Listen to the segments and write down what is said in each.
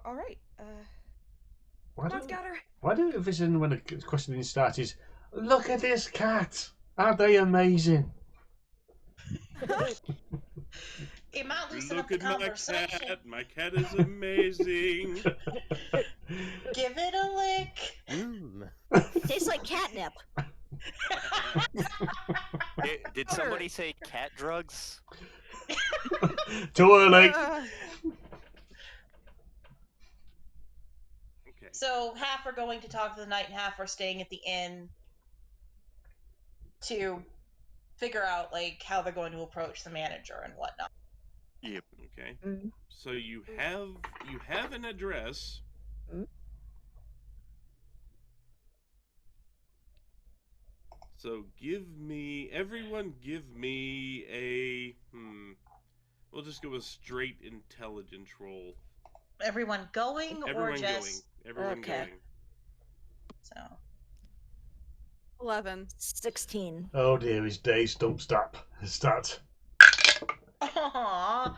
All right. Why Let's get her. why do you envision when the questioning starts is, look at this cat? Aren't they amazing? It might loosen up Look the at conversation. my cat. My cat is amazing. Give it a lick. Tastes like catnip. Did somebody say cat drugs? Too early. Okay. So half are going to talk to the knight and half are staying at the inn to figure out like how they're going to approach the manager and whatnot. Yep. Okay. Mm. So you have an address. Mm. So everyone give me a we'll just go with straight intelligence roll. Everyone going Everyone or just Everyone Okay. going. so 11. 16. Oh dear, his days don't stop. Start. Aww.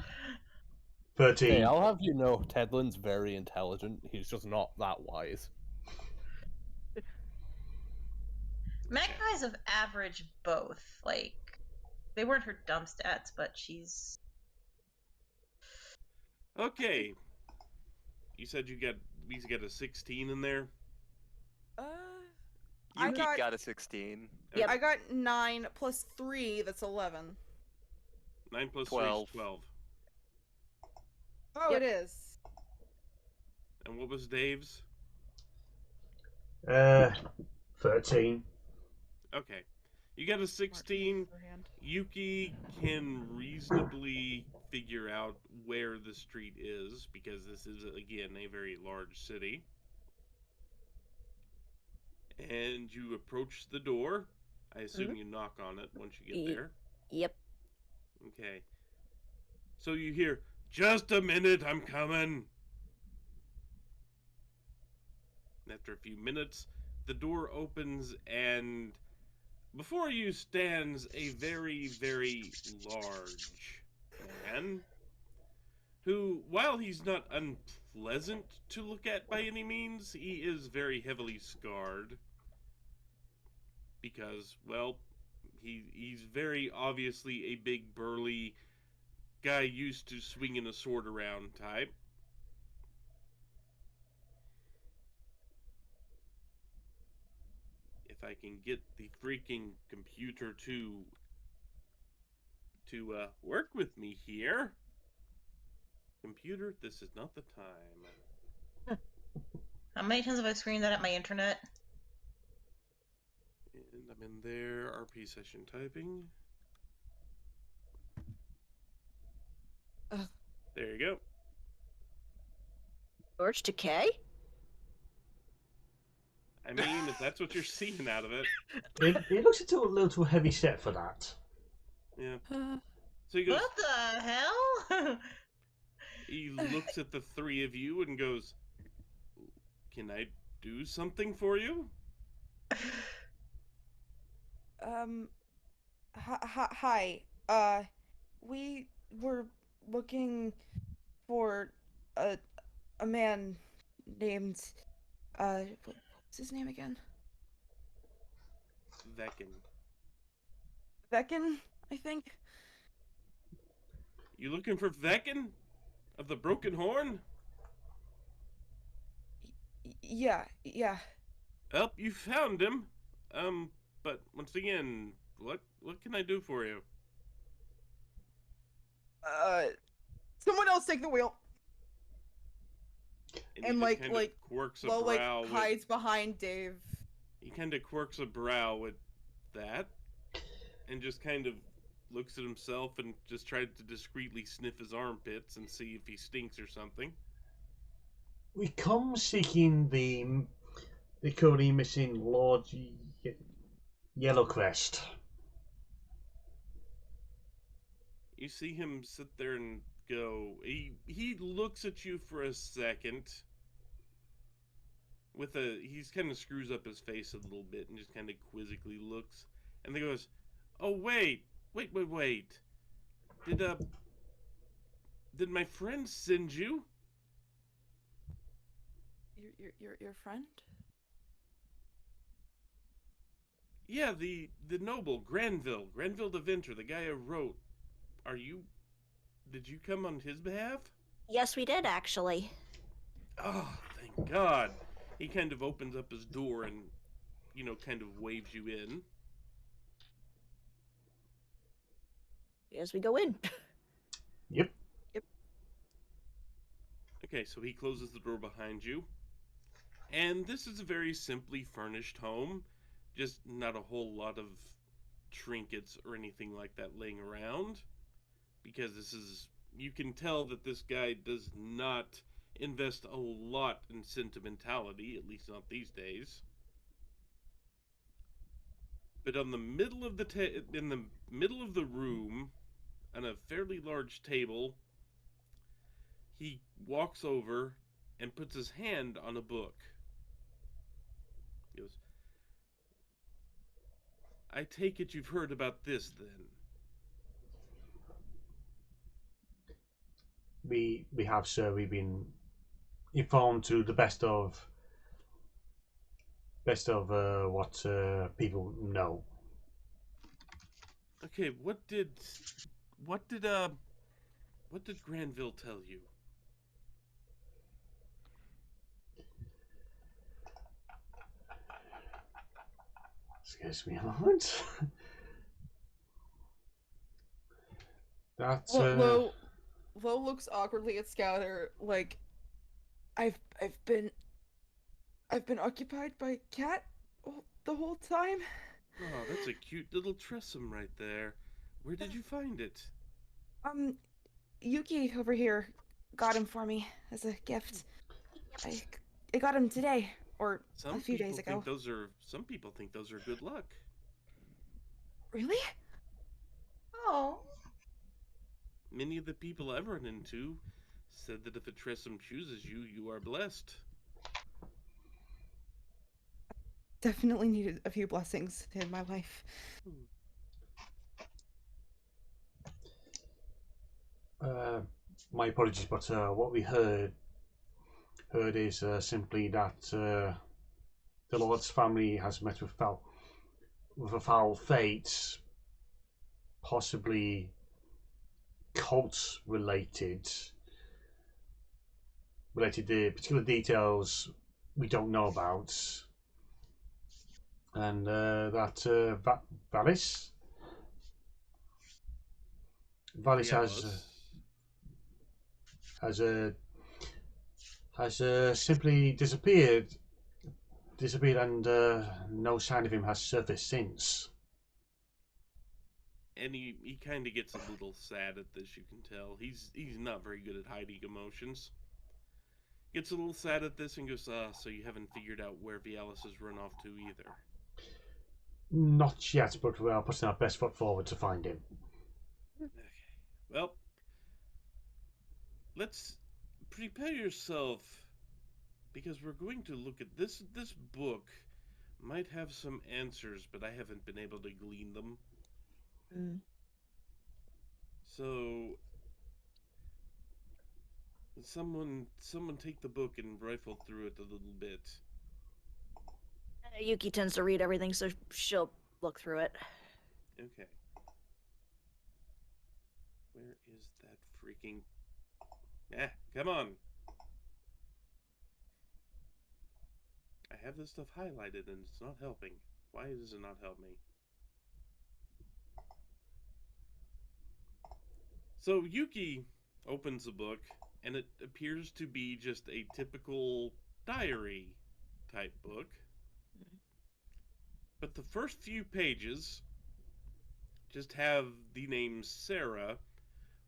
13. Hey, I'll have you know, Tedlin's very intelligent. He's just not that wise. Magpies have averaged both. Like they weren't her dumb stats, but she's Okay. You said you got a 16 in there? I Yuki got- got a 16. Yep. I got 9 plus 3. That's 11. 9 plus 12. 3 is 12. Oh, Yep. it is. And what was Dave's? 13. Okay. You got a 16. Yuki can reasonably figure out where the street is because this is, again, a very large city. And you approach the door. I assume you knock on it once you get there. Yep. Okay. So you hear, just a minute, I'm coming. After a few minutes, the door opens and before you stands a very, very large man who, while he's not unpleasant to look at by any means, he is very heavily scarred because, well, he's very obviously a big burly guy used to swinging a sword around type. If I can get the freaking computer to work with me here. Computer, this is not the time. how many times have I screamed that at my internet? And I'm in there, RP session typing. There you go. George Takei? I mean, if that's what you're seeing out of it. It looks a little too heavy set for that. Yeah. So he goes, What the hell? he looks at the three of you and goes, can I do something for you? Hi. We were looking for a man named what's his name again? Veckin, I think. You looking for Veckin? Of the Broken Horn? Yeah. Oh, you found him. But once again, what can I do for you? Someone else take the wheel. And he like just kinda quirks a brow with, hides behind Dave. he kind of quirks a brow with that, and just kind of looks at himself and just tried to discreetly sniff his armpits and see if he stinks or something. We come seeking the currently missing Lord Yellowcrest. You see him sit there and go. He looks at you for a second. He's kind of screws up his face a little bit and just kind of quizzically looks, and then goes, "Oh wait. Did my friend send you?" Your friend? Yeah, the noble Granville DeVinter, the guy I wrote. Did you come on his behalf? Yes, we did, actually. Oh, thank God. He kind of opens up his door and, kind of waves you in. As we go in. Yep. Okay, so he closes the door behind you. And this is a very simply furnished home. Just not a whole lot of trinkets or anything like that laying around. Because you can tell that this guy does not invest a lot in sentimentality, at least not these days. But in the middle of the room, on a fairly large table, he walks over and puts his hand on a book. He goes, "I take it you've heard about this, then." We have, sir. We've been informed to the best of what people know. Okay, what did Granville tell you? Excuse me a moment. That's Lo looks awkwardly at Scouter, like, I've been occupied by Cat the whole time. Oh, that's a cute little tressum right there. Where did you find it? Yuki over here got him for me as a gift. I got him today, or a few days ago. Some people think those are good luck. Really? Oh. Many of the people I've run into said that if a tressum chooses you, you are blessed. Definitely needed a few blessings in my life. My apologies, but what we heard is simply that the Lord's family has met with a foul fate, possibly cult related. The particular details we don't know about, and that Valis has simply disappeared, and no sign of him has surfaced since. And he kind of gets a little sad at this, you can tell. He's not very good at hiding emotions. Gets a little sad at this and goes, so you haven't figured out where Vialis has run off to either? Not yet, but we are putting our best foot forward to find him. Okay. Well, let's prepare yourself, because we're going to look at this book. Might have some answers, but I haven't been able to glean them. So someone take the book and rifle through it a little bit. Yuki tends to read everything, so she'll look through it. Okay. Where is that freaking... come on! I have this stuff highlighted and it's not helping. Why does it not help me? So Yuki opens the book, and it appears to be just a typical diary type book. But the first few pages just have the name Sarah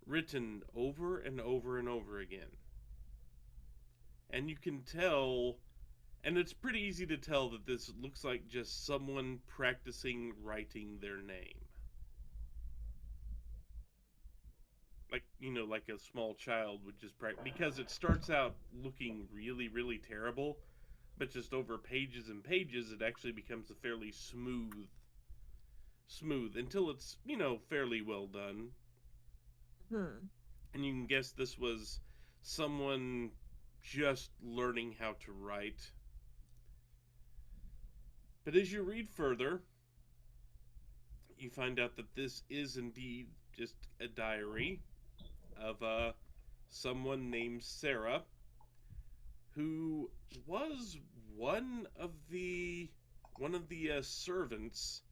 written over and over and over again. And you can tell, and it's pretty easy to tell, that this looks like just someone practicing writing their name. Like, like a small child would just practice, because it starts out looking really, really terrible, but just over pages and pages, it actually becomes a fairly smooth, until it's, fairly well done. And you can guess this was someone just learning how to write. But as you read further, you find out that this is indeed just a diary of someone named Sarah, who was one of the servants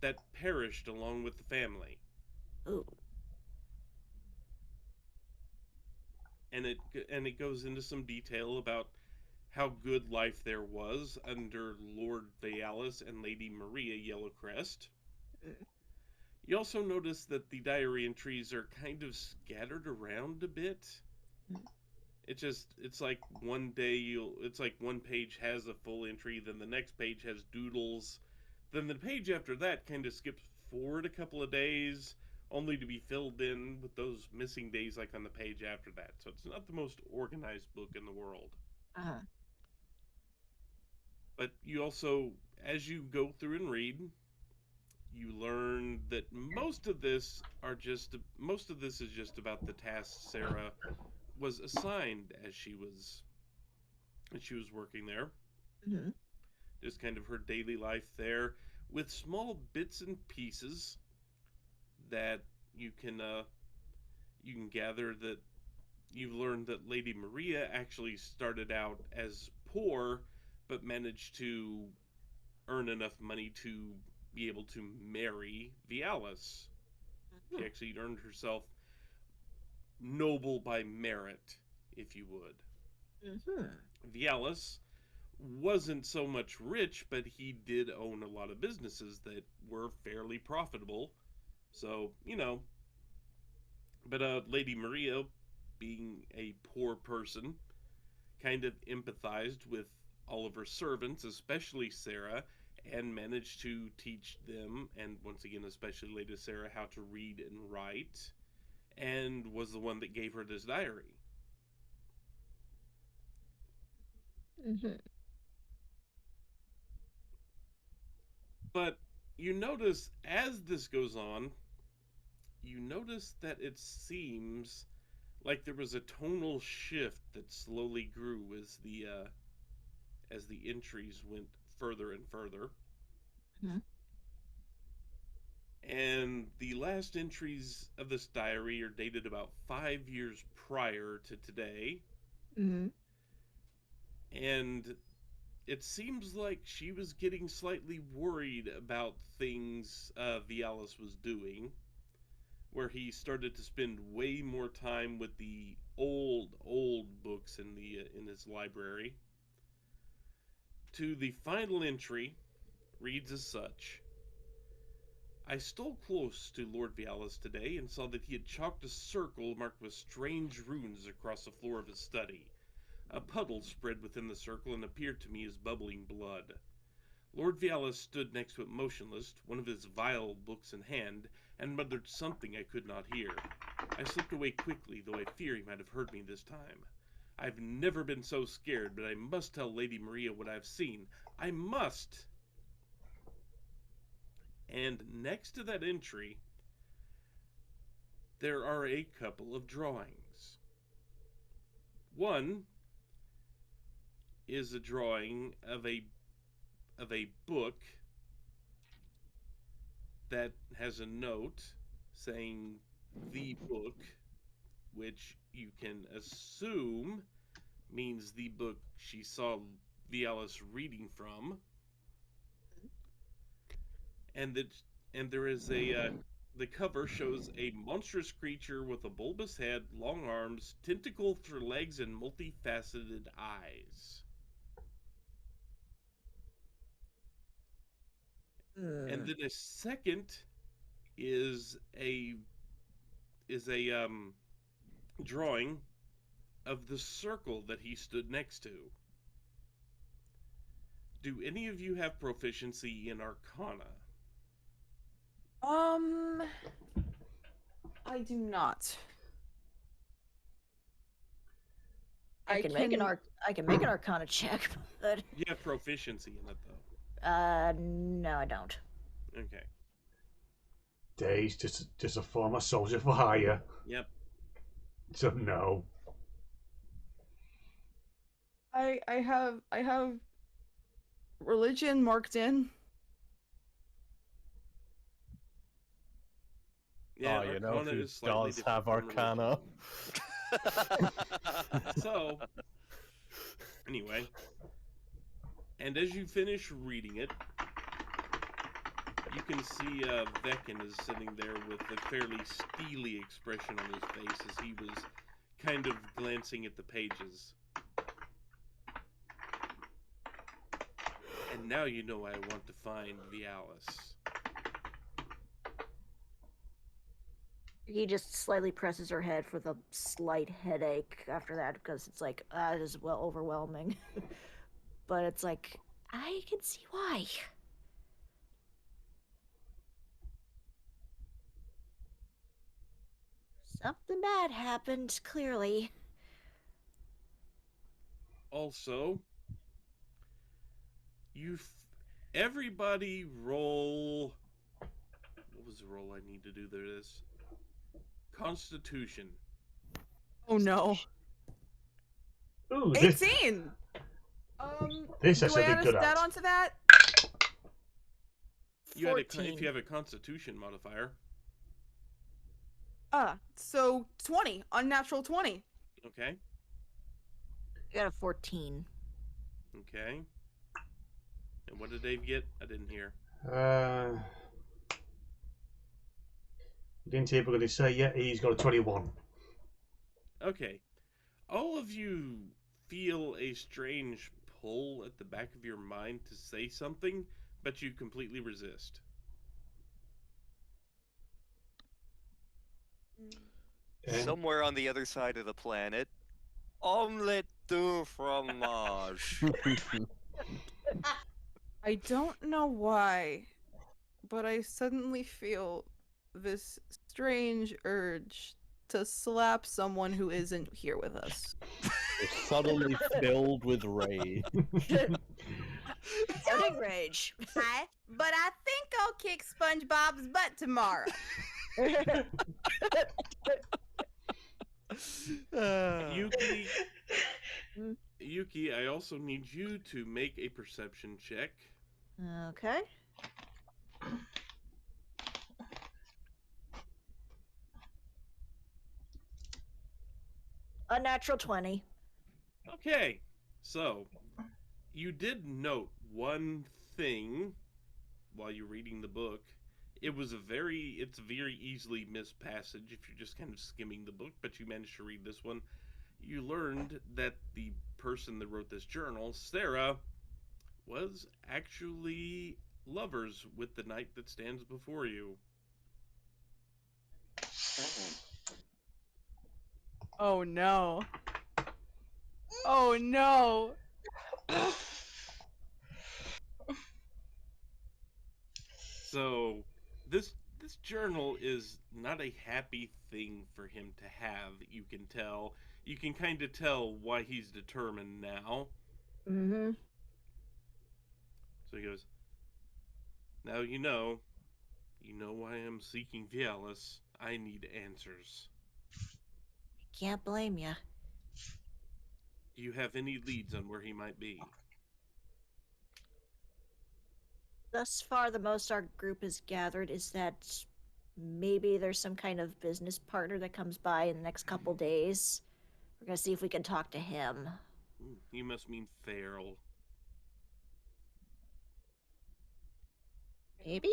that perished along with the family. Ooh. And it goes into some detail about how good life there was under Lord Valis and Lady Maria Yellowcrest. You also notice that the diary entries are kind of scattered around a bit. It's like one page has a full entry, then the next page has doodles, then the page after that kind of skips forward a couple of days, only to be filled in with those missing days like on the page after that. So it's not the most organized book in the world. Uh-huh. But you also, as you go through and read, you learn that most of this is just about the tasks Sarah was assigned as she was working there. Mm-hmm. Just kind of her daily life there, with small bits and pieces that you can gather that you've learned that Lady Maria actually started out as poor, but managed to earn enough money to be able to marry Valis. She actually earned herself noble by merit, if you would. Mm-hmm. Valis wasn't so much rich, but he did own a lot of businesses that were fairly profitable. So, but Lady Maria, being a poor person, kind of empathized with all of her servants, especially Sarah, and managed to teach them, and once again, especially Lady Sarah, how to read and write, and was the one that gave her this diary. Mm-hmm. But you notice, as this goes on, you notice that it seems like there was a tonal shift that slowly grew as the entries went further and further. Mm-hmm. And the last entries of this diary are dated about 5 years prior to today. Mm-hmm. And it seems like she was getting slightly worried about things Valis was doing, where he started to spend way more time with the old books in his library. To the final entry reads as such: I stole close to Lord Valis today and saw that he had chalked a circle marked with strange runes across the floor of his study. A puddle spread within the circle and appeared to me as bubbling blood. Lord Valis stood next to it motionless, one of his vile books in hand, and muttered something I could not hear. I slipped away quickly, though I fear he might have heard me this time. I've never been so scared, but I must tell Lady Maria what I've seen. I must! And next to that entry, there are a couple of drawings. One is a drawing of a book that has a note saying the book, which you can assume means the book she saw Valis reading from. And there is the cover shows a monstrous creature with a bulbous head, long arms, tentacle for legs, and multifaceted eyes. And then a second is a drawing of the circle that he stood next to. Do any of you have proficiency in Arcana? I do not. I can make an Arcana check, but You have proficiency in it, though. no, I don't. Okay. Days, just a former soldier for hire. Yep. So no. I have religion marked in. Yeah, Oh, you know, Arcana who is slightly does different have from Arcana? religion. So, anyway, and as you finish reading it, you can see Veckin is sitting there with a fairly steely expression on his face as he was kind of glancing at the pages. And now you know I want to find Vialis. He just slightly presses her head with a slight headache after that because it's like, it is well overwhelming. But it's like, I can see why. Something bad happened, clearly. Also, everybody roll. What was the roll I need to do? There it is. Constitution. Oh no. Ooh, this 18. This do is I a bit add a good stat at. onto that? You had if 14. you have a Constitution modifier. So 20, unnatural 20. Okay. I got a 14. Okay. And what did Dave get? I didn't hear. Didn't hear, but going to say, yeah, he's got a 21. Okay. All of you feel a strange pull at the back of your mind to say something, but you completely resist. Somewhere on the other side of the planet, omelette du fromage. I don't know why, but I suddenly feel this strange urge to slap someone who isn't here with us. You're suddenly filled with rage. Outing rage. Hi, but I think I'll kick SpongeBob's butt tomorrow. Yuki, I also need you to make a perception check. Okay. A natural 20. Okay, so you did note one thing while you're reading the book. It's a very easily missed passage if you're just kind of skimming the book, but you managed to read this one. You learned that the person that wrote this journal, Sarah, was actually lovers with the knight that stands before you. Oh no. Oh no. So this journal is not a happy thing for him to have. You can tell. You can kind of tell why he's determined now. Mm-hmm. So he goes, now you know why I'm seeking Vialis. I need answers. Can't blame ya. Do you have any leads on where he might be? Thus far, the most our group has gathered is that maybe there's some kind of business partner that comes by in the next couple days. We're gonna see if we can talk to him. You must mean Farrell. Maybe?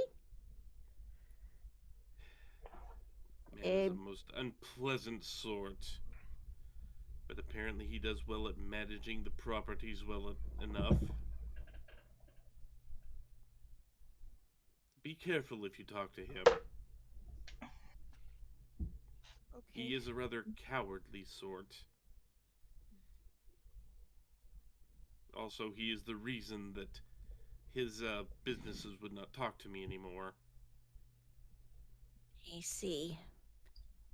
Man is the most unpleasant sort. But apparently he does well at managing the properties enough. Be careful if you talk to him. Okay. He is a rather cowardly sort. Also, he is the reason that his businesses would not talk to me anymore. I see.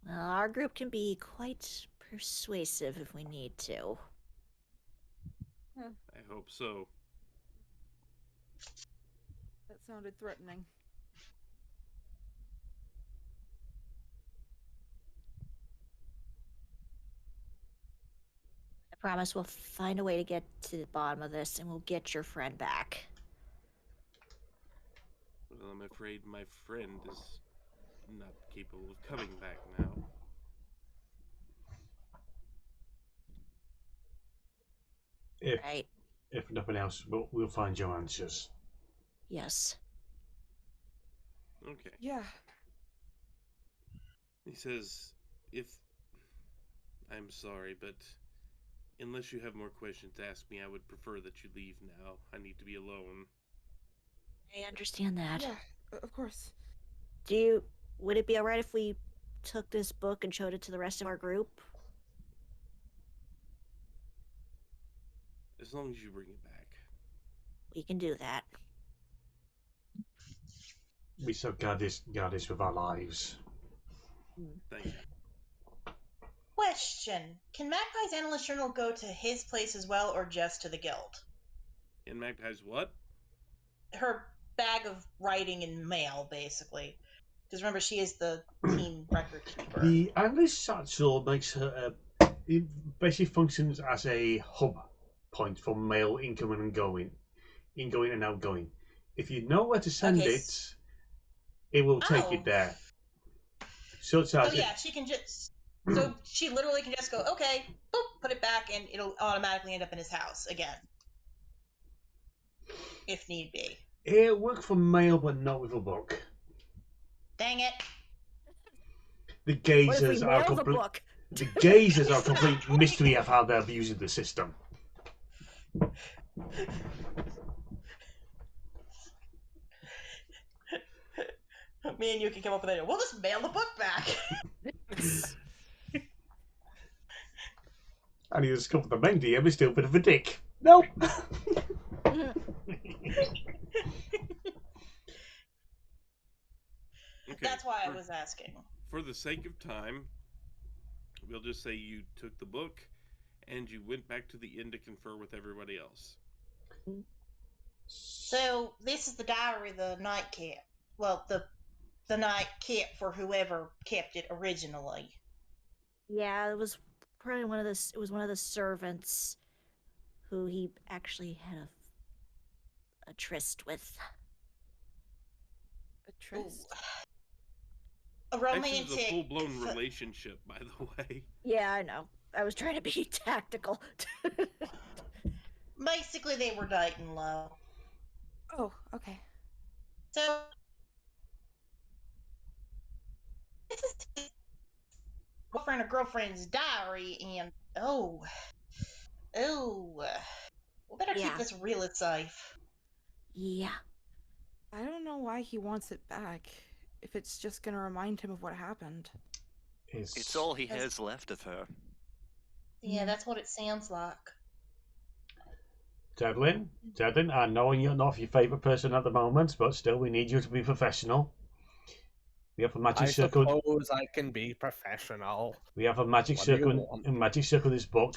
Well, our group can be quite persuasive if we need to. I hope so. That sounded threatening. promise we'll find a way to get to the bottom of this, and we'll get your friend back. Well, I'm afraid my friend is not capable of coming back now. Right. If nothing else, we'll find your answers. Yes. Okay. Yeah. He says, I'm sorry, but unless you have more questions to ask me, I would prefer that you leave now. I need to be alone. I understand that. Yeah, of course. Would it be alright if we took this book and showed it to the rest of our group? As long as you bring it back. We can do that. We shall guard this with our lives. Thank you. Question: can Magpie's analyst journal go to his place as well, or just to the guild? And Magpie's what? Her bag of writing and mail, basically. Because remember, she is the team record keeper. The analyst satchel makes her it basically functions as a hub point for mail incoming and ingoing and outgoing. If you know where to send it will take it there. So yeah, she can just. So she literally can just go, okay, boop, put it back, and it'll automatically end up in his house again, if need be. It'll work for mail, but not with a book. Dang it! The gazers are complete. The gazers are a complete mystery of how they're abusing the system. Me and you can come up with it. We'll just mail the book back. And he discovered the main DM is still a bit of a dick. Nope. Okay. That's why I was asking. For the sake of time, we'll just say you took the book and you went back to the inn to confer with everybody else. So this is the diary of the nightcap. Well, the nightcap for whoever kept it originally. Yeah, it was probably one of the servants who he actually had a tryst with. A tryst? A Actually, romantic. it's a full-blown relationship, by the way. Yeah, I know. I was trying to be tactical. Basically, they were dating low. Oh, okay. So this is his boyfriend or girlfriend's diary, and we better keep this really safe. Yeah. I don't know why he wants it back, if it's just gonna remind him of what happened. It's all he has left of her. Yeah, that's what it sounds like. Devlin, I know you're not your favourite person at the moment, but still, we need you to be professional. We have a magic circle. I suppose I can be professional. We have a magic What do you circle. want? A magic circle. This book.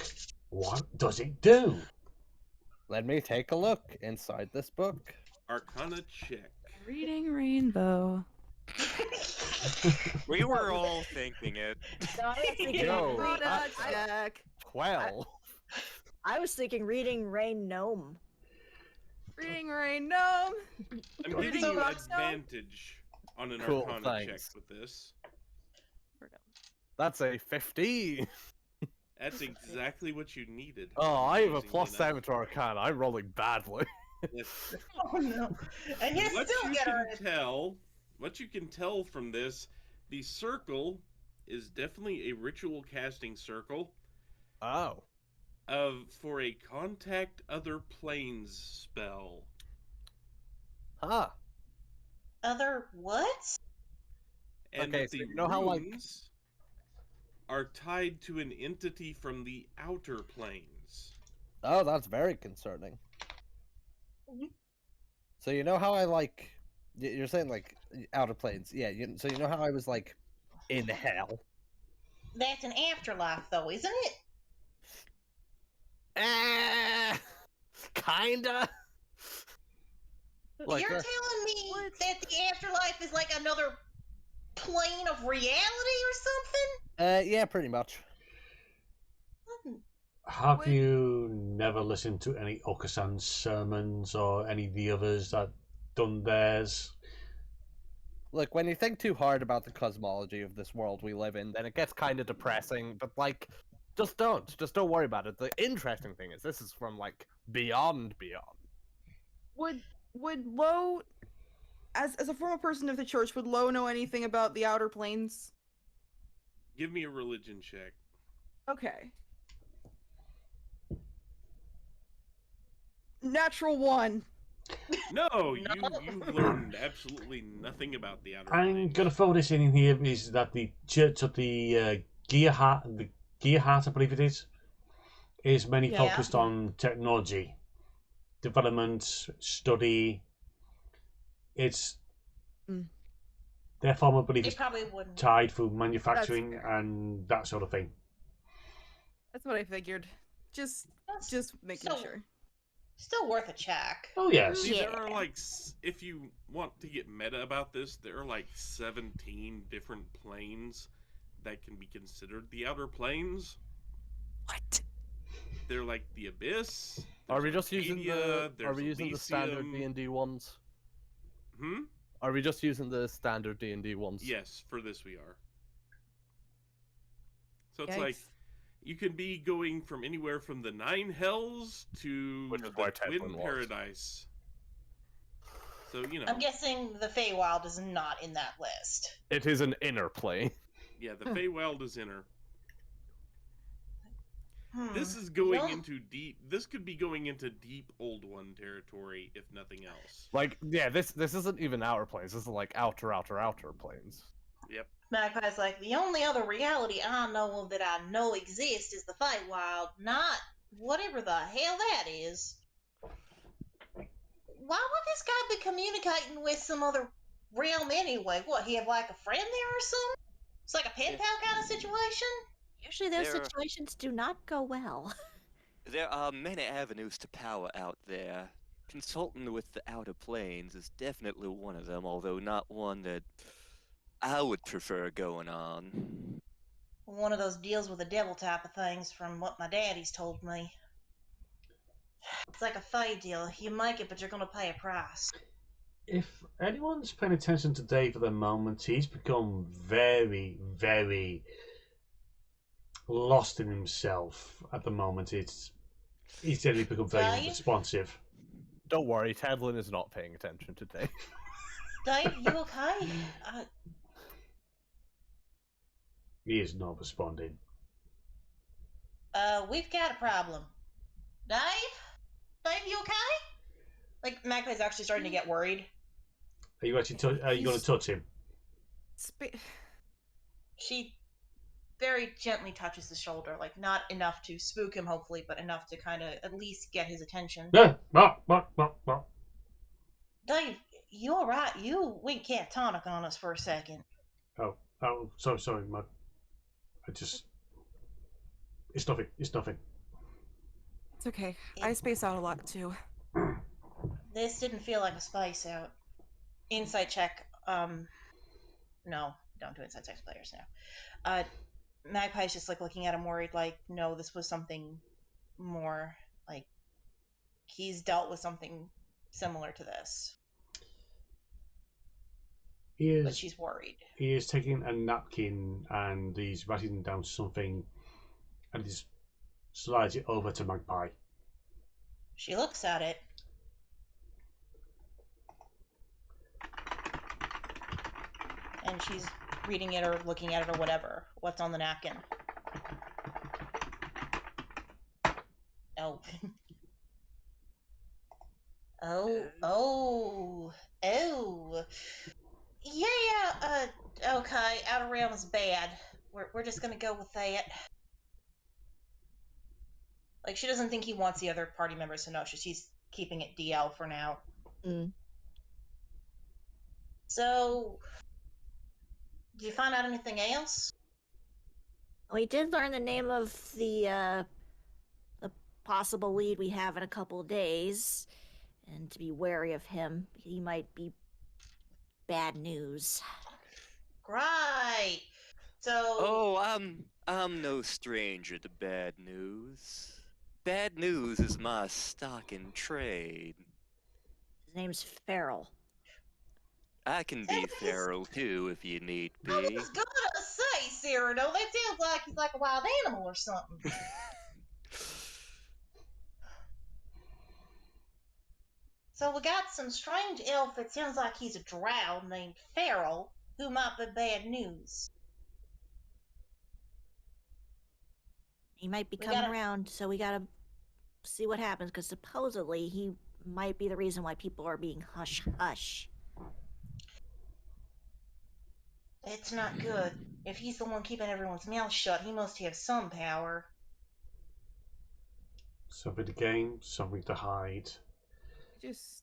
What does it do? Let me take a look inside this book. Arcana check. Reading Rainbow. We were all thinking it. No, I was thinking Yo, Product check. 12. I was thinking reading Rain Gnome. Reading Rain Gnome. I'm giving Reading you Rock Stone. advantage on an Cool, Arcana check thanks. with this. That's a 15. That's exactly what you needed. Oh, I have a amazingly plus enough. 7 to Arcana. I'm rolling badly. Yes. Oh no! And you still get her. What you can tell from this, the circle is definitely a ritual casting circle Oh. for a contact other planes spell. Huh. Other what? And Okay, that so the you know how, like- runes are tied to an entity from the outer planes. Oh, that's very concerning. Mhm. So you know how I like... You're saying, like, outer planes. Yeah, so you know how I was, like, in hell? That's an afterlife, though, isn't it? Kinda. Like, You're telling me What? that the afterlife is like another plane of reality or something? yeah, pretty much. Have Would- you never listened to any Okasan's sermons or any of the others that done theirs? Look, when you think too hard about the cosmology of this world we live in, then it gets kind of depressing. But like, just don't worry about it. The interesting thing is, this is from like beyond. Would Lo, as a former person of the church, would Lo know anything about the Outer Planes? Give me a religion check. Okay. Natural 1. No, No. you've learned absolutely nothing about the outer I'm planes. gonna throw this in here is that the church of the Gearheart, I believe it is mainly Yeah. focused on technology, development, study. It's Mm. their form of belief They is probably wouldn't. tied through manufacturing fair. and that sort of thing. That's what I figured. Just making so- sure. Still worth a check. Oh yes. See, there Yeah. are like, if you want to get meta about this, there are like 17 different planes that can be considered the outer planes. What? They're like the Abyss. Are we there's just using Arcadia, the? Are there's we using the standard Elysium. D&D ones? Hmm? Are we just using the standard D&D ones? Yes, for this we are. So it's like, Yikes. you can be going from anywhere from the Nine Hells to Which is the why Twin Tedwin was. Paradise. So, you know, I'm guessing the Feywild is not in that list. It is an inner plane. yeah, the Feywild is inner. Hmm. This is going Well- into deep. This could be going into deep Old One territory, if nothing else. Like, yeah, this isn't even outer planes. This is like outer planes. Yep. Magpie's like, the only other reality I know of that I know exists is the Feywild, not whatever the hell that is. Why would this guy be communicating with some other realm anyway? What, he have like a friend there or something? It's like a pen pal kind of situation? Usually those There- situations do not go well. There are many avenues to power out there. Consulting with the outer planes is definitely one of them, although not one that I would prefer going on. One of those deals with the devil type of things from what my daddy's told me. It's like a Fey deal. You make it, but you're gonna pay a price. If anyone's paying attention to Dave at the moment, he's become very, very lost in himself at the moment. He's generally become very Dave? unresponsive. Don't worry, Tadlin is not paying attention today. Dave, you okay? He is not responding. We've got a problem. Dave? Dave, you okay? Like, Magpie's actually starting to get worried. Are you actually? Are you going to touch him? She very gently touches his shoulder, like, not enough to spook him, hopefully, but enough to kind of at least get his attention. Yeah. Dave, you alright? You went catatonic on us for a second. Oh, sorry, Mud. It's nothing. It's nothing. It's okay. I space out a lot too. This didn't feel like a space out. Insight check. No, don't do insight check players now. Magpie's just like looking at him worried, like, no, this was something more. Like, he's dealt with something similar to this, He but is. she's worried. He is taking a napkin and he's writing down something, and he slides it over to Magpie. She looks at it. And she's reading it or looking at it or whatever. What's on the napkin? Oh. Oh. Yeah, okay, Outer Realm is bad. We're just gonna go with that. Like, she doesn't think he wants the other party members to know. She's keeping it DL for now. Mm. So, did you find out anything else? We did learn the name of the possible lead we have in a couple of days, and to be wary of him. He might be bad news. Great. So, Oh, I'm no stranger to bad news. Bad news is my stock in trade. His name's Farrell. I can be feral too if you need I be. was gonna say, Cyrano, that sounds like he's like a wild animal or something. So we got some strange elf that sounds like he's a drow named Farrell, who might be bad news. He might be We coming gotta- around, so we gotta see what happens, because supposedly he might be the reason why people are being hush-hush. It's not good. If he's the one keeping everyone's mouth shut, he must have some power. Something to gain, something to hide. Just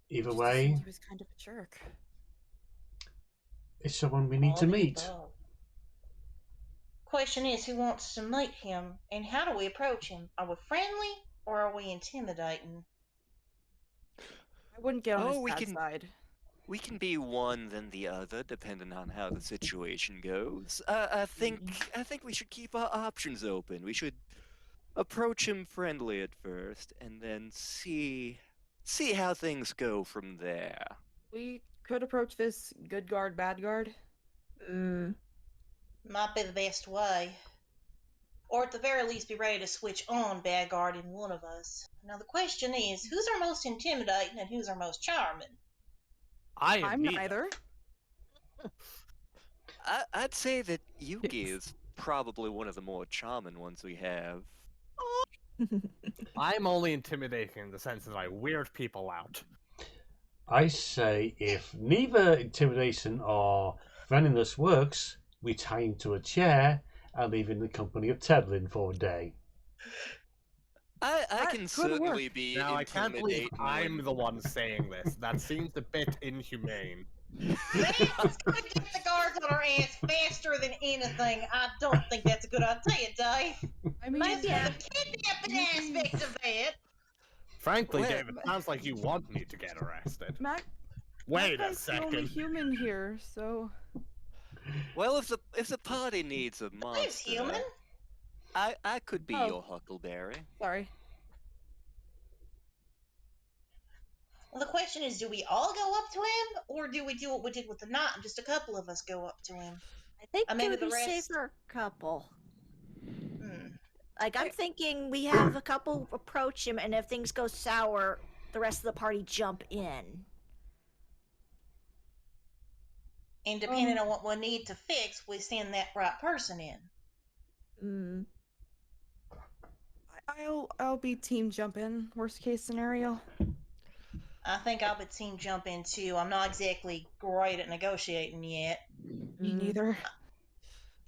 Either just way, assumed he was kind of a jerk. it's someone we need to All the meet. above. Question is, who wants to meet him, and how do we approach him? Are we friendly, or are we intimidating? I wouldn't get on Oh, his we bad can- side. We can be one then the other, depending on how the situation goes. I think we should keep our options open. We should approach him friendly at first, and then see how things go from there. We could approach this good guard, bad guard. Might be the best way. Or at the very least be ready to switch on bad guard in one of us. Now the question is, who's our most intimidating and who's our most charming? I'm neither. I'd say that Yuki is probably one of the more charming ones we have. I'm only intimidating in the sense that I weird people out. I say if neither intimidation or friendliness works, we tie him to a chair and leave him in the company of Tedlin for a day. I That can could certainly work. be Now, I can't believe intimidating I'm when- the one saying this. That seems a bit inhumane. That's gonna get the guards on our ass faster than anything. I don't think that's a good idea, Dave. I mean, Maybe yeah. the kidnapping You can- aspect of it. Frankly, Well- David, sounds like you want me to get arrested. Mac. Wait a Mac's the only second. human here, so Well, if the party needs a Dave's monster, human. I could be Oh. your Huckleberry. sorry. Well, the question is, do we all go up to him, or do we do what we did with the knot and just a couple of us go up to him? I think Maybe it would the be rest- safer a couple. Hmm. Like, I'm thinking we have a couple approach him, and if things go sour, the rest of the party jump in. And depending on what we need to fix, we send that right person in. Mm. I'll be team jump in. Worst case scenario. I think I'll be team jump in too. I'm not exactly great at negotiating yet. Me Mm. neither.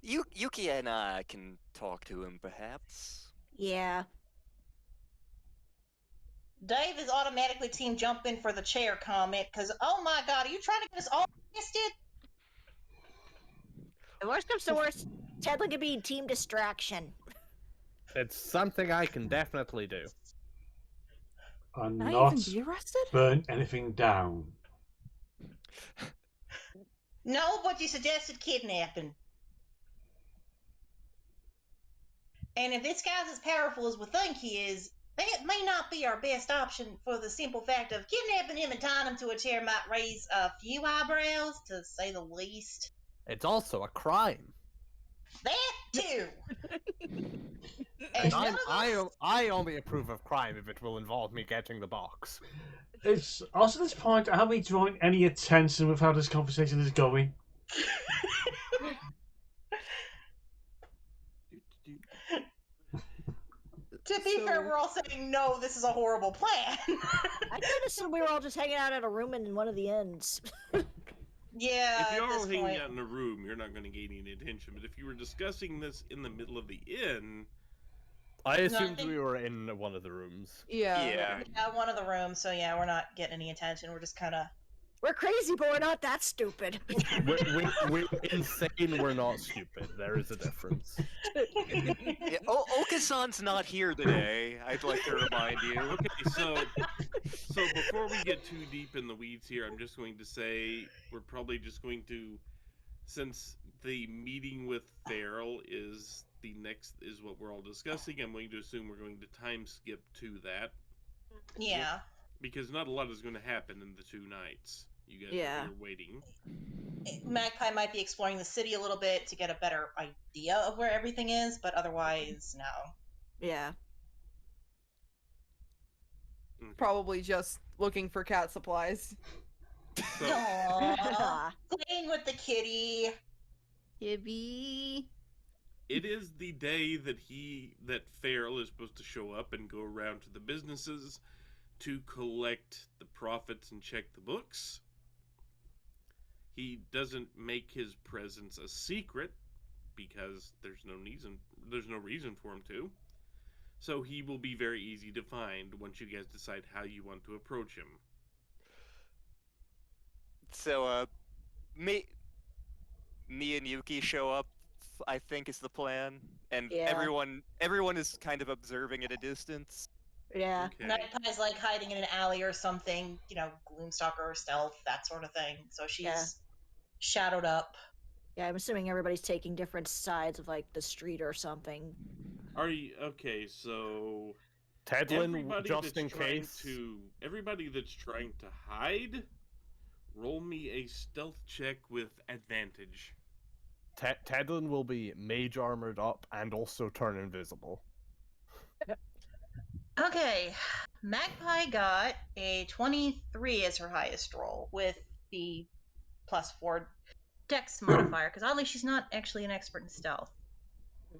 Yuki and I can talk to him, perhaps. Yeah. Dave is automatically team jump in for the chair comment because, oh my god, are you trying to get us all arrested? The worst comes to worst, Tedlin could be team distraction. It's something I can definitely do. And Not not even be arrested? burn anything down. No, but you suggested kidnapping. And if this guy's as powerful as we think he is, that may not be our best option for the simple fact of kidnapping him and tying him to a chair might raise a few eyebrows, to say the least. It's also a crime. That too. And And none of us- I only approve of crime if it will involve me getting the box. It's also at this point, have we drawn any attention with how this conversation is going? To be fair, So- we're all saying no. This is a horrible plan. I could assume we were all just hanging out at a room in one of the inns. Yeah. If you're at all this hanging point. out in a room, you're not going to gain any attention. But if you were discussing this in the middle of the inn, I assumed think- we were in one of the rooms. Yeah. Yeah, one of the rooms. So yeah, we're not getting any attention. We're just kind of. We're crazy, but we're not that stupid. We're insane, we're not stupid. There is a difference. Yeah, Okasan's not here today. I'd like to remind you. okay, so before we get too deep in the weeds here, I'm just going to say we're probably just going to since the meeting with Farrell is what we're all discussing, I'm going to assume we're going to time skip to that. Yeah. Because not a lot is going to happen in the 2 nights. You guys Yeah. are here waiting. Magpie might be exploring the city a little bit to get a better idea of where everything is, but otherwise, no. Yeah. Okay. Probably just looking for cat supplies. So, Aww. Playing with the kitty. Gibby. it is the day that Farrell is supposed to show up and go around to the businesses to collect the profits and check the books. He doesn't make his presence a secret because there's no reason for him to. So he will be very easy to find once you guys decide how you want to approach him. So, me and Yuki show up, I think is the plan. And Yeah. everyone is kind of observing at a distance. Yeah. Okay. Magpie's like hiding in an alley or something, Gloomstalker or stealth, that sort of thing. So she's Yeah. shadowed up. Yeah, I'm assuming everybody's taking different sides of, like, the street or something. Are you okay? So Tedlin, everybody just that's in trying case. everybody that's trying to hide, roll me a stealth check with advantage. Tedlin will be mage armored up and also turn invisible. Okay. Magpie got a 23 as her highest roll with the +4 dex modifier, because oddly she's not actually an expert in stealth.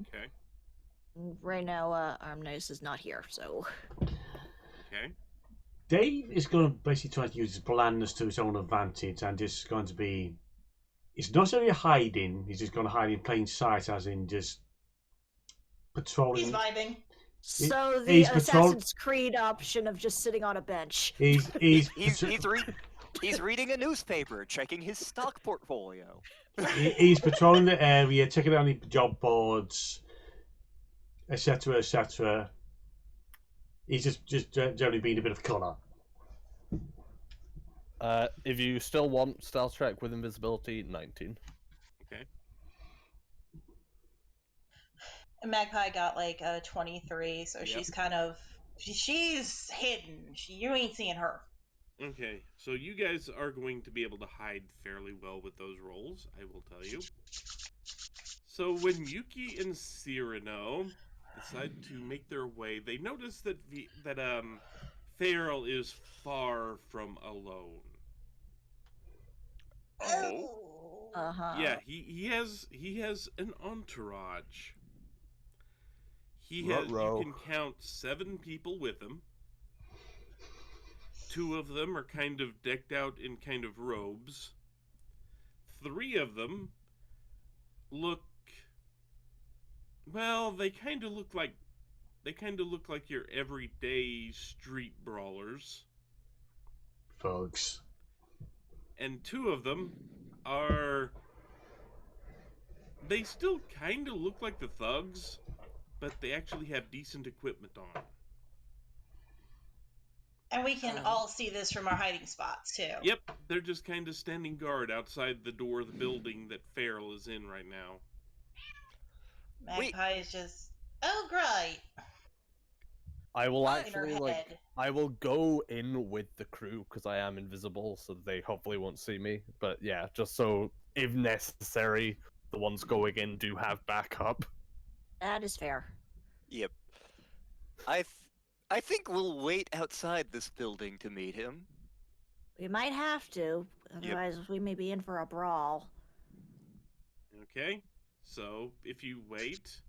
Okay. Right now, Armnose is not here, so... Okay. Dave is going to basically try to use his blandness to his own advantage, and just going to be. It's not necessarily hiding. He's just going to hide in plain sight, as in just patrolling. He's vibing. So the he's Assassin's Creed option of just sitting on a bench. He's He's reading a newspaper, checking his stock portfolio. he's patrolling the area, checking out any job boards, etc., etc. He's just generally being a bit of colour. If you still want stealth check with invisibility, 19. Okay. And Magpie got like a 23, so Yep. she's kind of she's hidden. You ain't seeing her. Okay. So you guys are going to be able to hide fairly well with those rolls, I will tell you. So when Yuki and Cyrano decide to make their way, they notice that Farrell is far from alone. Oh. Uh-huh. Yeah, he has an entourage. You can count 7 people with him. 2 of them are kind of decked out in kind of robes. 3 of them look, well, they kind of look like your everyday street brawlers. Thugs. And 2 of them they still kind of look like the thugs, but they actually have decent equipment on. And we can all see this from our hiding spots too. Yep, they're just kind of standing guard outside the door of the building that Farrell is in right now. Magpie is just, oh great. I will In her actually head. I will go in with the crew because I am invisible, so they hopefully won't see me. But yeah, just so if necessary, the ones going in do have backup. That is fair. Yep. I think we'll wait outside this building to meet him. We might have to, otherwise we may be in for a brawl. Okay, so if you wait,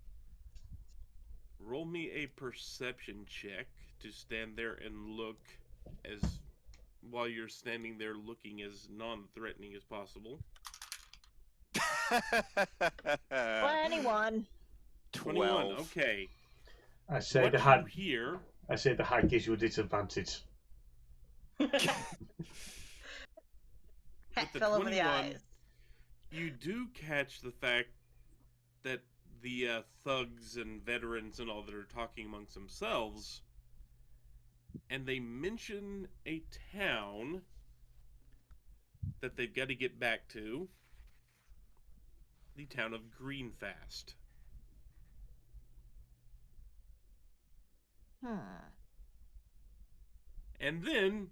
roll me a perception check to stand there and look while you're standing there looking as non-threatening as possible. 21. 21, okay. I say What the you hat. hear, I say the hat gives you a disadvantage. Hat with the fell over the 21, eyes. you do catch the fact that the thugs and veterans and all that are talking amongst themselves, and they mention a town that they've got to get back to, the town of Greenfast. And then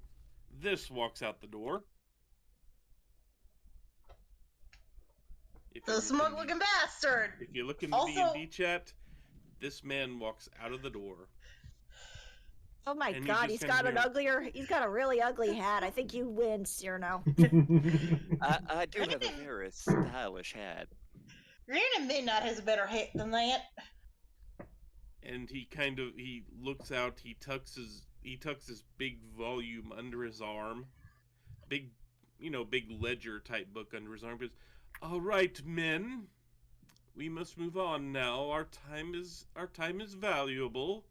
this walks out the door. If The you look in smug looking bastard! If you look in the Also- D&D chat, this man walks out of the door. Oh my And you god, just he's kinda got hear- he's got a really ugly hat. I think you win, Cyrano. I do have a very stylish hat. Green and Midnight has a better hat than that. And he looks out, he tucks his big volume under his arm. Big ledger type book under his arm. Goes, "All right, men. We must move on now. Our time is valuable."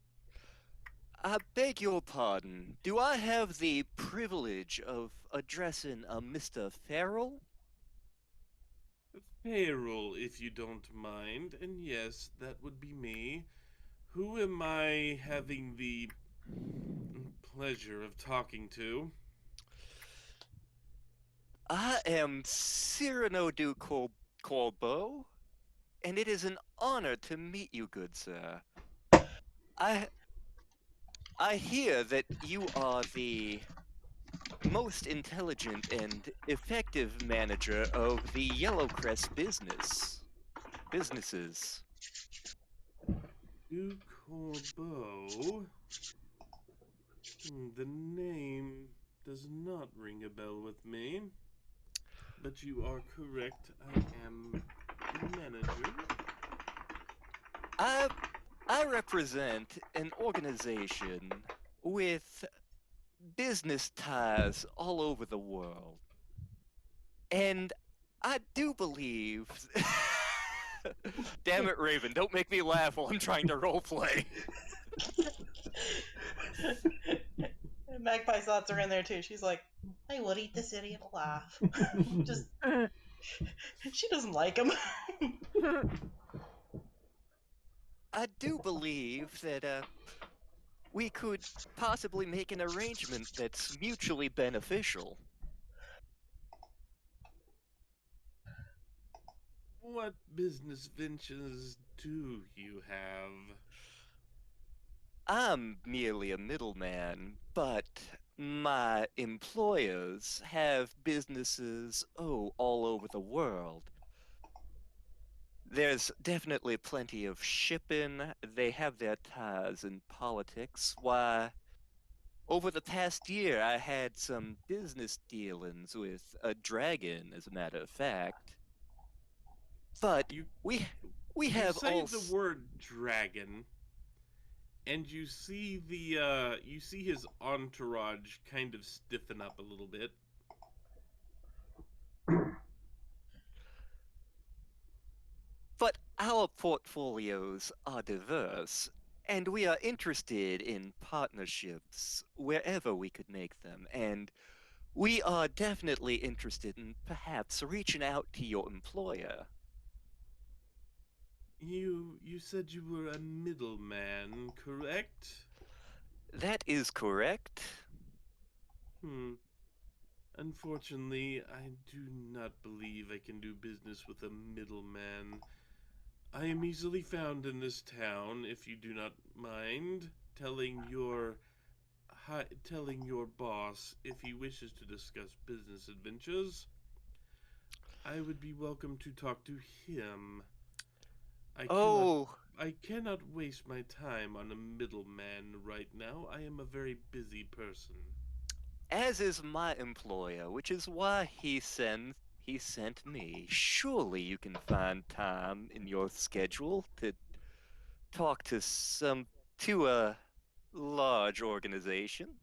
I beg your pardon. Do I have the privilege of addressing a Mr. Farrell? Farrell, if you don't mind. And yes, that would be me. Who am I having the pleasure of talking to? I am Cyrano du Corbeau, and it is an honor to meet you, good sir. I hear that you are the most intelligent and effective manager of the Yellowcrest businesses. Du Corbeau? The name does not ring a bell with me. But you are correct. I am the manager. I represent an organization with business ties all over the world. And I do believe... Damn it, Raven, don't make me laugh while I'm trying to roleplay. Magpie's thoughts are in there too. She's like, I would eat this idiot alive. Just, she doesn't like him. I do believe that we could possibly make an arrangement that's mutually beneficial. What business ventures do you have? I'm merely a middleman, but my employers have businesses, all over the world. There's definitely plenty of shipping. They have their ties in politics. Why, over the past year, I had some business dealings with a dragon, as a matter of fact. But we have You say all the word dragon, and you see his entourage kind of stiffen up a little bit. But our portfolios are diverse, and we are interested in partnerships wherever we could make them, and we are definitely interested in perhaps reaching out to your employer. You said you were a middleman, correct? That is correct. Unfortunately, I do not believe I can do business with a middleman. I am easily found in this town, if you do not mind telling your boss if he wishes to discuss business adventures. I would be welcome to talk to him. I cannot waste my time on a middleman right now. I am a very busy person. As is my employer, which is why he sent me. Surely you can find time in your schedule to talk to a large organization.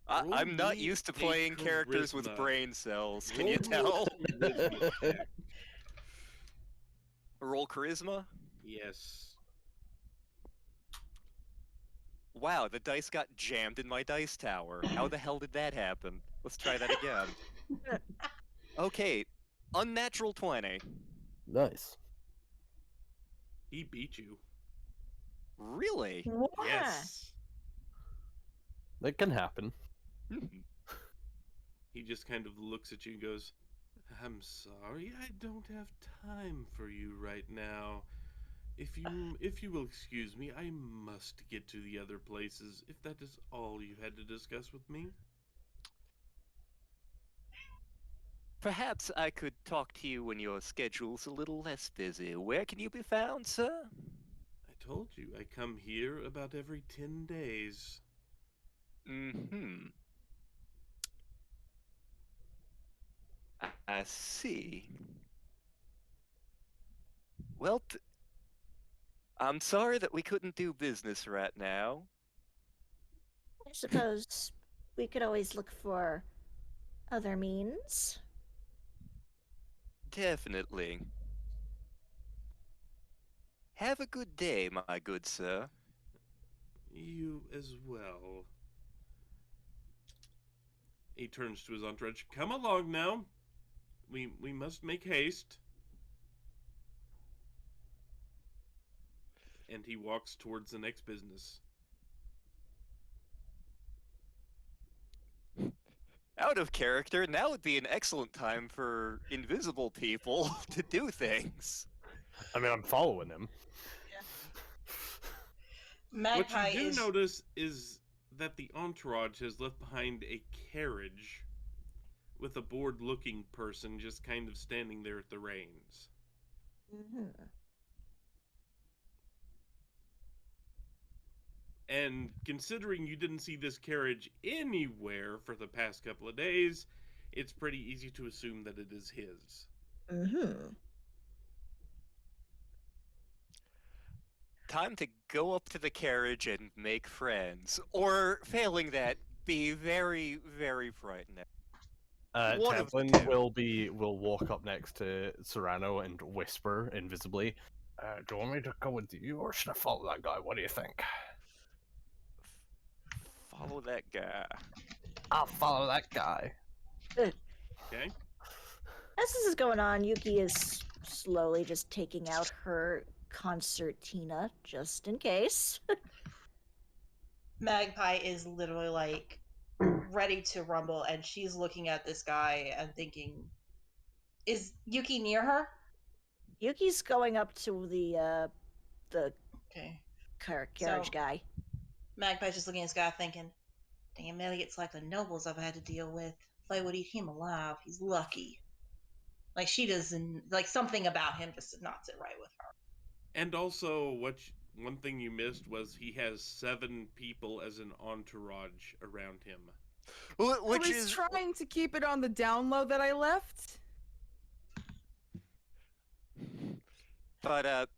I'm not used to playing characters with brain cells, can you tell? Roll charisma? Yes. Wow, the dice got jammed in my dice tower. How the hell did that happen? Let's try that again. Okay, unnatural 20. Nice. He beat you. Really? What? Yes. That can happen. Hmm. He just kind of looks at you and goes, I'm sorry, I don't have time for you right now. If you will excuse me, I must get to the other places, if that is all you had to discuss with me. Perhaps I could talk to you when your schedule's a little less busy. Where can you be found, sir? I told you, I come here about every 10 days. Mm-hmm. I see. Well, I'm sorry that we couldn't do business right now. I suppose we could always look for other means. Definitely. Have a good day, my good sir. You as well. He turns to his entourage. Come along now. We must make haste. And he walks towards the next business. Out of character, now would be an excellent time for invisible people to do things. I mean, I'm following him. What Magpie you do is notice is that the entourage has left behind a carriage with a bored-looking person just kind of standing there at the reins. Mm-hmm. And considering you didn't see this carriage anywhere for the past couple of days, it's pretty easy to assume that it is his. Mm-hmm. Time to go up to the carriage and make friends. Or, failing that, be very, very frightened. One of the Tevlin two. will walk up next to Serrano and whisper invisibly, "Do you want me to go with you, or should I follow that guy? What do you think?" Follow that guy. I'll follow that guy. Okay? As this is going on, Yuki is slowly just taking out her concertina just in case. Magpie is literally like ready to rumble, and she's looking at this guy and thinking, "Is Yuki near her?" Yuki's going up to the Okay. carriage So- guy. Magpie's just looking at this guy thinking, "Damn idiots like the nobles I've had to deal with. If I would eat him alive, he's lucky." Like she doesn't like something about him just did not sit right with her. And also, one thing you missed was he has 7 people as an entourage around him. Which I was is trying to keep it on the down low that I left. But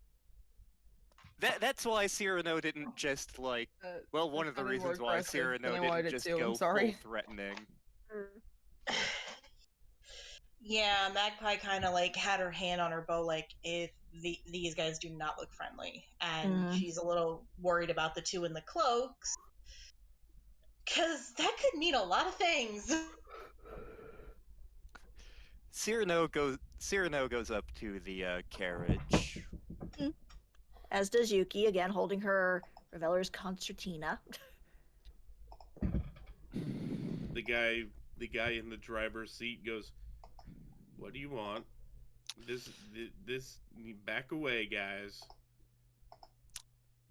that's why Cyrano didn't just like. Well, one of the sounded more reasons why aggressive than Cyrano I wanted didn't it just to, I'm go sorry. full threatening. Yeah, Magpie kind of like had her hand on her bow, like if these guys do not look friendly, and she's a little worried about the two in the cloaks, because that could mean a lot of things. Cyrano goes up to the carriage. As does Yuki, again holding her Reveller's concertina. The guy in the driver's seat goes, "What do you want? This back away, guys."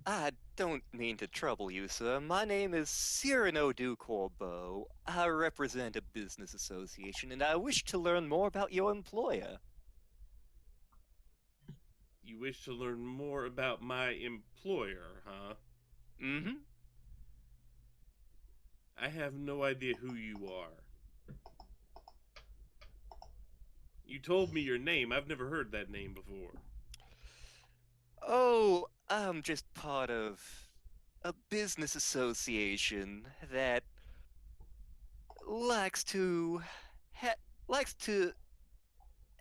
I don't mean to trouble you, sir. My name is Cyrano du Corbeau. I represent a business association, and I wish to learn more about your employer. You wish to learn more about my employer, huh? Mm-hmm. I have no idea who you are. You told me your name. I've never heard that name before. Oh, I'm just part of a business association that likes to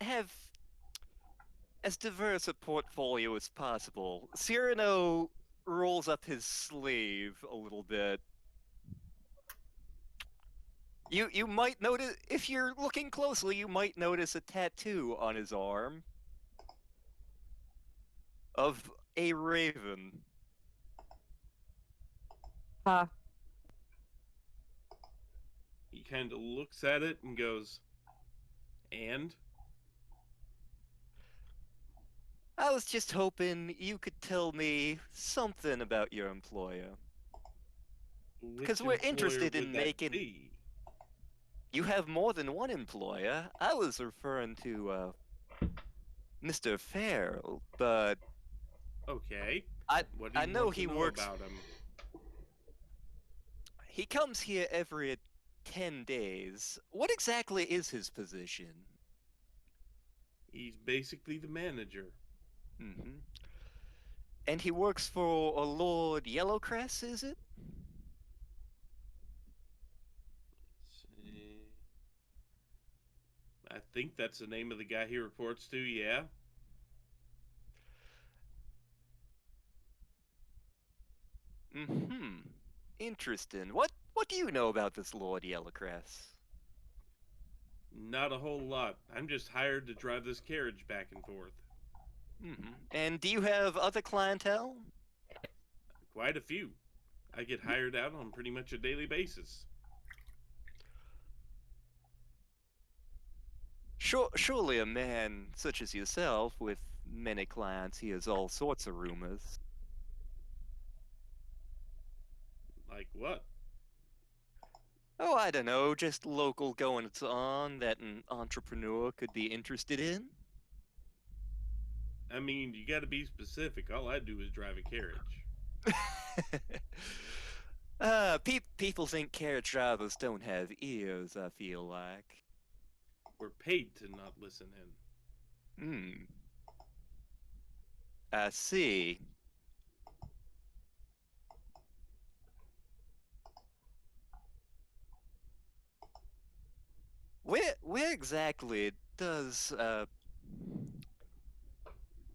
have as diverse a portfolio as possible. Cyrano rolls up his sleeve a little bit. You might notice, if you're looking closely, you might notice a tattoo on his arm of a raven. He kind of looks at it and goes, "And I was just hoping you could tell me something about your employer. Because Which we're employer interested would in that making. be? You have more than one employer. I was referring to Mr. Farrell, but Okay. I What do I you know want to he know works. about him? He comes here every 10 days. What exactly is his position? He's basically the manager. Mm-hmm. And he works for a Lord Yellowcrest, is it? Let's see. I think that's the name of the guy he reports to, yeah. Mm-hmm. Interesting. What do you know about this Lord Yellowcrest? Not a whole lot. I'm just hired to drive this carriage back and forth. Mm-hmm. And do you have other clientele? Quite a few. I get hired out on pretty much a daily basis. Surely a man such as yourself, with many clients, hears all sorts of rumors. Like what? Oh, I don't know, just local goings on that an entrepreneur could be interested in. I mean, you gotta be specific. All I do is drive a carriage. People think carriage drivers don't have ears, I feel like. We're paid to not listen in. Hmm. I see. Where exactly does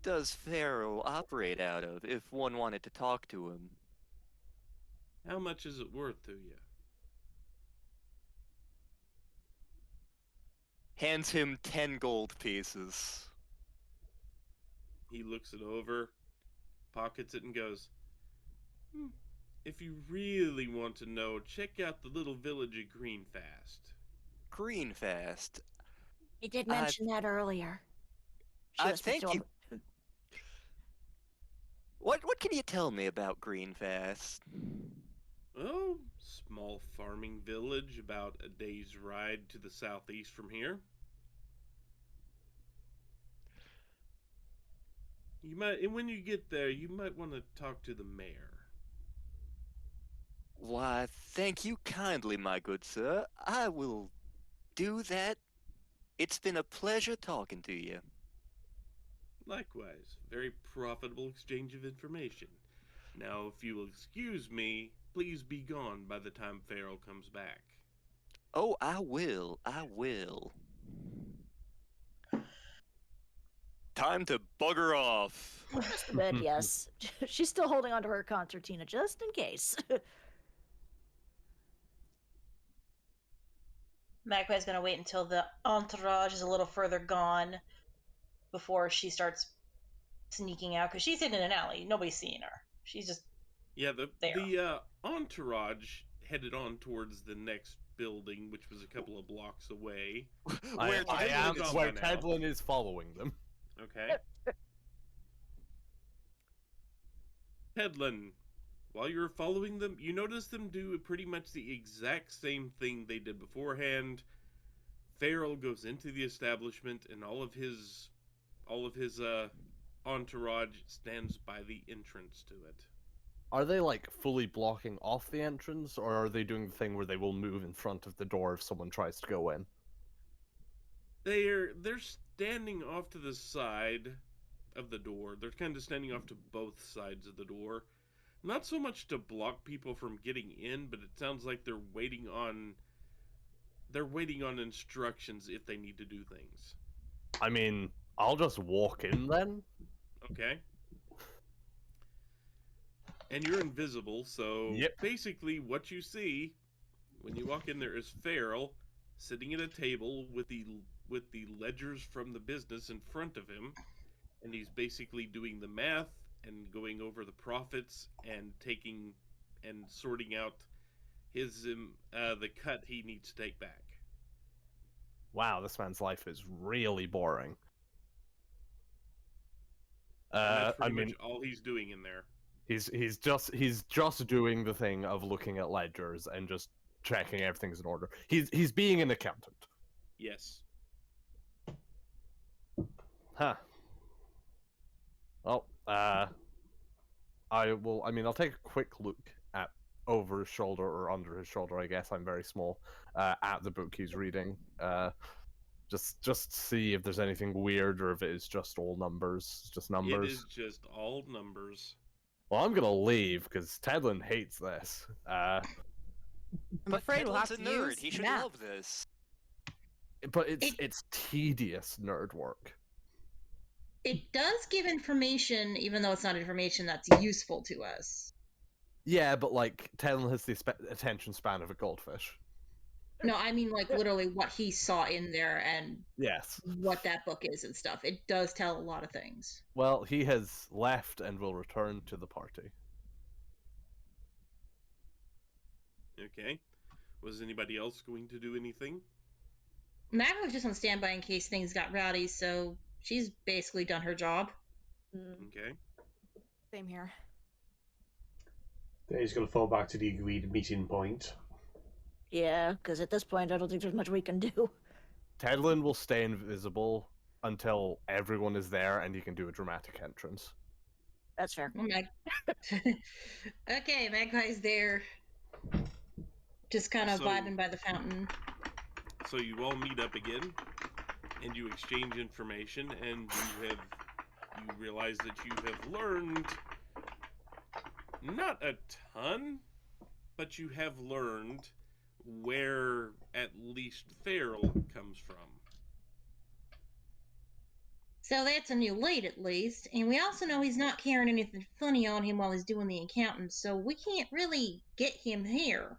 Farrell operate out of if one wanted to talk to him? How much is it worth to you? Hands him 10 gold pieces. He looks it over, pockets it, and goes, If you really want to know, check out the little village of Greenfast. Greenfast. He did I- mention that earlier. She I was supposed thank to- you. What can you tell me about Greenfast? Oh, small farming village about a day's ride to the southeast from here. You might, and when you get there, you might want to talk to the mayor. Why, thank you kindly, my good sir. I will do that. It's been a pleasure talking to you. Likewise, very profitable exchange of information. Now, if you will excuse me, please be gone by the time Farrell comes back. Oh, I will. I will. Time to bugger off. Just a bit, yes. She's still holding onto her concertina just in case. Magpie's gonna wait until the entourage is a little further gone before she starts sneaking out, because she's hidden in an alley. Nobody's seeing her. She's just Yeah, There. the entourage headed on towards the next building, which was a couple of blocks away. Where I Tedlin's am on where by now. Tedlin is following them. Okay. Pedlin, while you're following them, you notice them do pretty much the exact same thing they did beforehand. Farrell goes into the establishment, and all of his entourage stands by the entrance to it. Are they like fully blocking off the entrance, or are they doing the thing where they will move in front of the door if someone tries to go in? They're standing off to the side of the door. They're kind of standing off to both sides of the door. Not so much to block people from getting in, but it sounds like they're waiting on instructions if they need to do things. I mean, I'll just walk in then. Okay? And you're invisible, so Yep. basically what you see when you walk in there is Farrell sitting at a table with the ledgers from the business in front of him, and he's basically doing the math and going over the profits and taking and sorting out his the cut he needs to take back. Wow, this man's life is really boring. And that's I pretty mean, much all he's doing in there. he's just doing the thing of looking at ledgers and just checking everything's in order. He's being an accountant. Yes. Huh. Well, I'll take a quick look at over his shoulder or under his shoulder. I guess I'm very small. At the book he's reading. Just see if there's anything weird or if it is just all numbers. It's just numbers. It is just all numbers. Well, I'm gonna leave because Tedlin hates this. I'm But afraid we'll have Tedlin's to a nerd. use He should math. love this. But it's tedious nerd work. It does give information, even though it's not information that's useful to us. Yeah, but like Tedlin has the attention span of a goldfish. No, I mean like literally what he saw in there and Yes. what that book is and stuff. It does tell a lot of things. Well, he has left and will return to the party. Okay. Was anybody else going to do anything? Matt was just on standby in case things got rowdy, so she's basically done her job. Okay. Same here. He's going to fall back to the agreed meeting point. Yeah, because at this point, I don't think there's much we can do. Tedlin will stay invisible until everyone is there and he can do a dramatic entrance. That's fair. Oh, okay, Magpie's there. Just kind of So- vibing by the fountain. So you all meet up again, and you exchange information, and you realize that you have learned not a ton, but you have learned where at least Farrell comes from. So that's a new lead, at least. And we also know he's not carrying anything funny on him while he's doing the accountant, so we can't really get him here.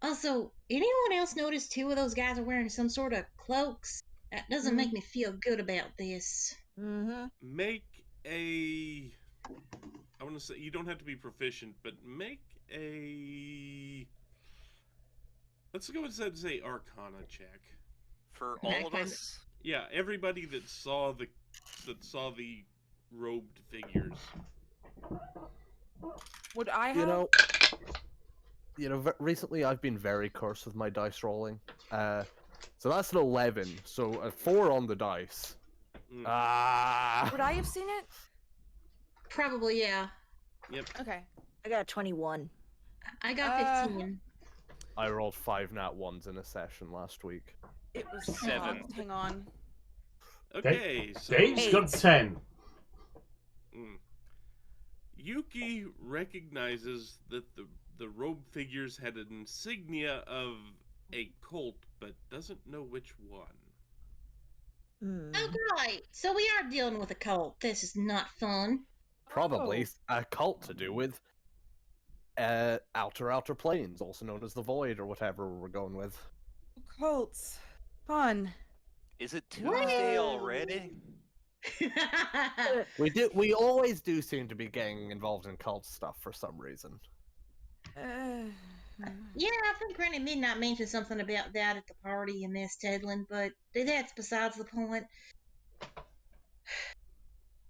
Also, anyone else notice two of those guys are wearing some sort of cloaks? That doesn't make me feel good about this. Mm-hmm. Make a... I want to say, you don't have to be proficient, but make a... Let's go ahead and say Arcana check. For all of Okay. us? Yeah, everybody that saw the robed figures. Would I have? Recently I've been very cursed with my dice rolling. So that's an 11. So a 4 on the dice. Mm. Would I have seen it? Probably, yeah. Yep. Okay. I got a 21. I got 15. I rolled 5 nat 1s in a session last week. It was 7. Hang on. Okay, so Dave's got 10. Yuki recognizes that the robed figures had an insignia of a cult, but doesn't know which one. Oh, right. So we are dealing with a cult. This is not fun. Probably a cult to do with outer planes, also known as the Void or whatever we're going with. Cults. Fun. Is it Tuesday Whoa. already? We always do seem to be getting involved in cult stuff for some reason. Yeah, I think Granny Midnight mentioned something about that at the party in Miss Tedlin, but that's besides the point.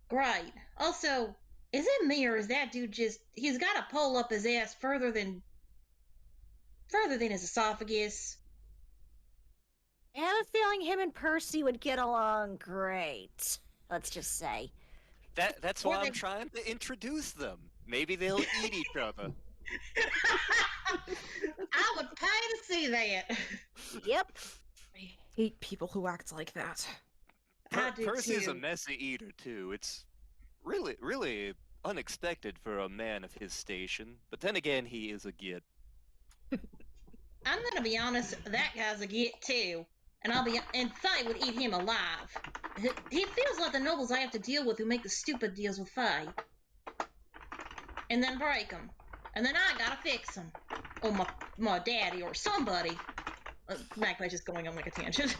Great. Also, is it me or is that dude he's got a pole up his ass further than his esophagus? I have a feeling him and Percy would get along great. Let's just say. That's Or why they- I'm trying to introduce them. Maybe they'll eat each other. I would pay to see that. Yep. I hate people who act like that. I do Percy's a too. messy eater too. It's really unexpected for a man of his station. But then again, he is a git. I'm gonna be honest, that guy's a git too. And Faye would eat him alive. He feels like the nobles I have to deal with who make the stupid deals with Faye. And then break them. And then I gotta fix them. Or my daddy or somebody. Magpie's just going on like a tangent.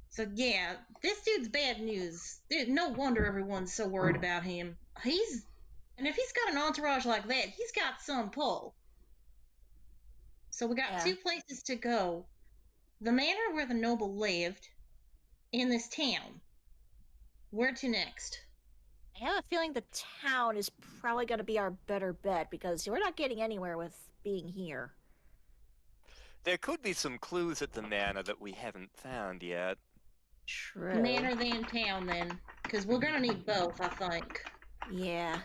So yeah, this dude's bad news. No wonder everyone's so worried about him. And if he's got an entourage like that, he's got some pull. So we got Yeah. 2 places to go. The manor where the noble lived in this town. Where to next? I have a feeling the town is probably going to be our better bet because we're not getting anywhere with being here. There could be some clues at the manor that we haven't found yet. True. Manor than town, then. Because we're going to need both, I think. Yeah.